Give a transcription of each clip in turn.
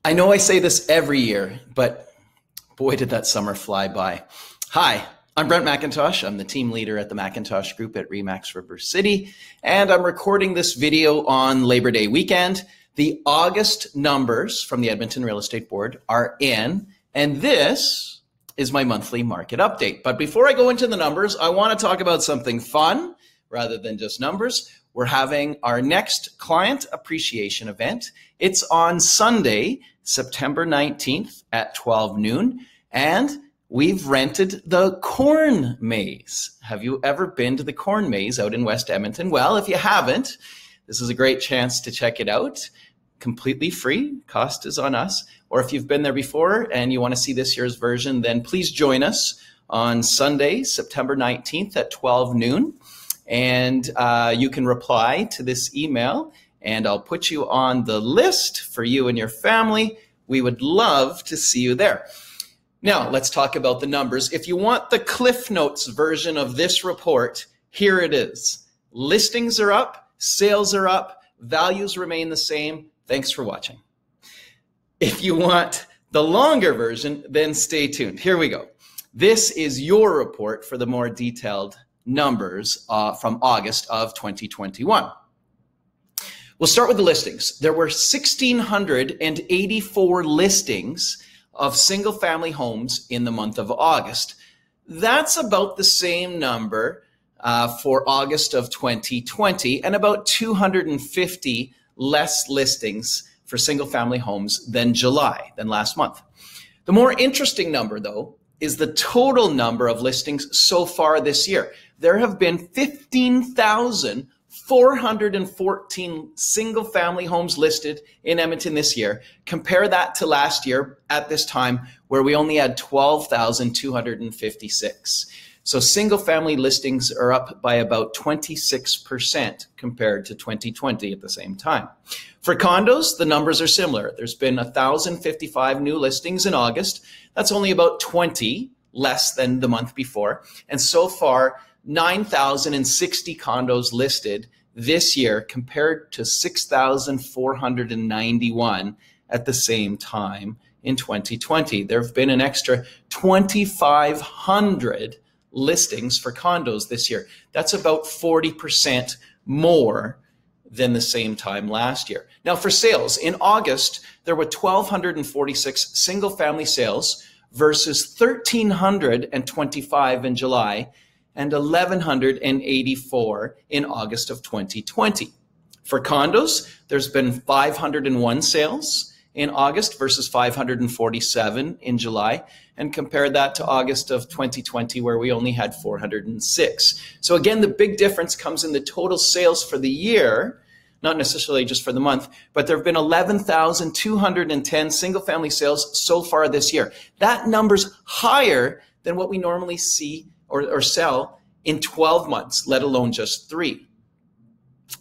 I know I say this every year, but boy, did that summer fly by. Hi, I'm Brent MacIntosh. I'm the team leader at the MacIntosh Group at RE/MAX River City, and I'm recording this video on Labor Day weekend. The August numbers from the Edmonton Real Estate Board are in, and this is my monthly market update. But before I go into the numbers, I want to talk about something fun rather than just numbers. We're having our next client appreciation event. It's on Sunday, September 19th at 12 noon, and we've rented the Corn Maze. Have you ever been to the Corn Maze out in West Edmonton? Well, if you haven't, this is a great chance to check it out. Completely free, cost is on us. Or if you've been there before and you want to see this year's version, then please join us on Sunday, September 19th at 12 noon. And you can reply to this email and I'll put you on the list for you and your family. We would love to see you there. Now, let's talk about the numbers. If you want the Cliff Notes version of this report, here it is. Listings are up, sales are up, values remain the same. Thanks for watching. If you want the longer version, then stay tuned. Here we go. This is your report for the more detailed numbers from August of 2021. We'll start with the listings. There were 1,684 listings of single-family homes in the month of August. That's about the same number for August of 2020 and about 250 less listings for single-family homes than last month. The more interesting number, though, is the total number of listings so far this year. There have been 15,414 single-family homes listed in Edmonton this year. Compare that to last year at this time where we only had 12,256. So single-family listings are up by about 26% compared to 2020 at the same time. For condos, the numbers are similar. There's been 1,055 new listings in August. That's only about 20 less than the month before. And so far, 9,060 condos listed this year compared to 6,491 at the same time in 2020. There have been an extra 2,500 listings for condos this year. That's about 40% more than the same time last year. Now for sales, in August, there were 1,246 single-family sales versus 1,325 in July and 1,184 in August of 2020. For condos, there's been 501 sales in August versus 547 in July, and compare that to August of 2020 where we only had 406. So again, the big difference comes in the total sales for the year, not necessarily just for the month, but there have been 11,210 single-family sales so far this year. That number's higher than what we normally see or sell in 12 months, let alone just 3.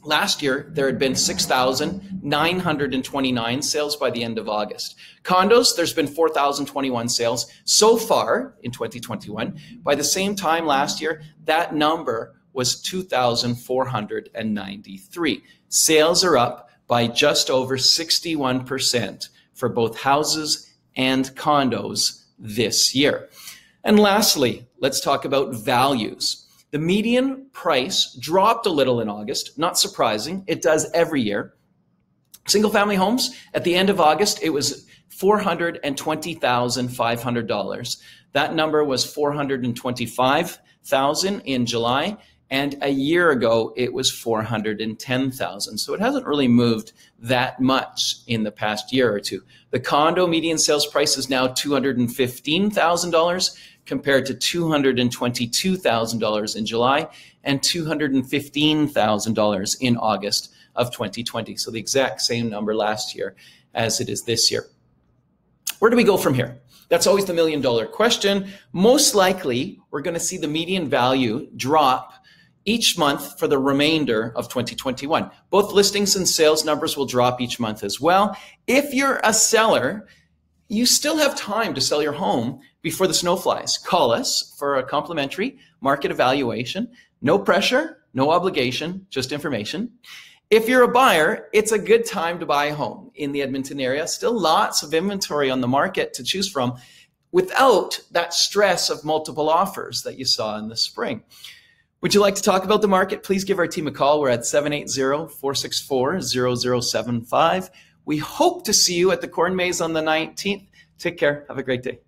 Last year, there had been 6,929 sales by the end of August. Condos, there's been 4,021 sales so far in 2021. By the same time last year, that number was 2,493. Sales are up by just over 61% for both houses and condos this year. And lastly, let's talk about values. The median price dropped a little in August, not surprising, it does every year. Single-family homes, at the end of August, it was $420,500. That number was $425,000 in July, and a year ago, it was $410,000. So it hasn't really moved that much in the past year or two. The condo median sales price is now $215,000 compared to $222,000 in July and $215,000 in August of 2020. So the exact same number last year as it is this year. Where do we go from here? That's always the million-dollar question. Most likely, we're going to see the median value drop each month for the remainder of 2021. Both listings and sales numbers will drop each month as well. If you're a seller, you still have time to sell your home before the snow flies. Call us for a complimentary market evaluation. No pressure, no obligation, just information. If you're a buyer, it's a good time to buy a home in the Edmonton area. Still lots of inventory on the market to choose from without that stress of multiple offers that you saw in the spring. Would you like to talk about the market? Please give our team a call. We're at 780-464-0075. We hope to see you at the Corn Maze on the 19th. Take care. Have a great day.